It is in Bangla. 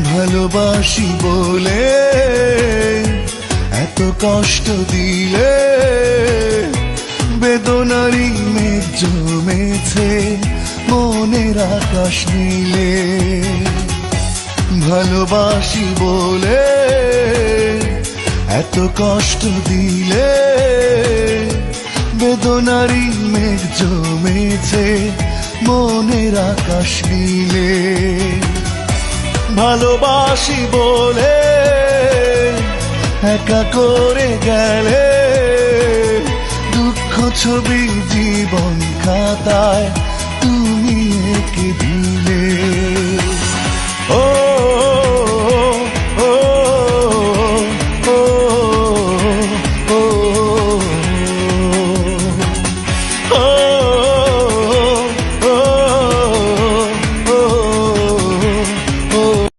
ভালোবাসি বলে এত কষ্ট দিলে, বেদনারি মেঘ জমেছে মনের আকাশ নীলে। ভালোবাসি বলে এত কষ্ট দিলে, বেদনারি মেঘ জমেছে মনের আকাশ নীলে। ভালোবাসি বলে একা করে গেলে, দুঃখ ছবি জীবন খাতায় তুমি এঁকে দিলে।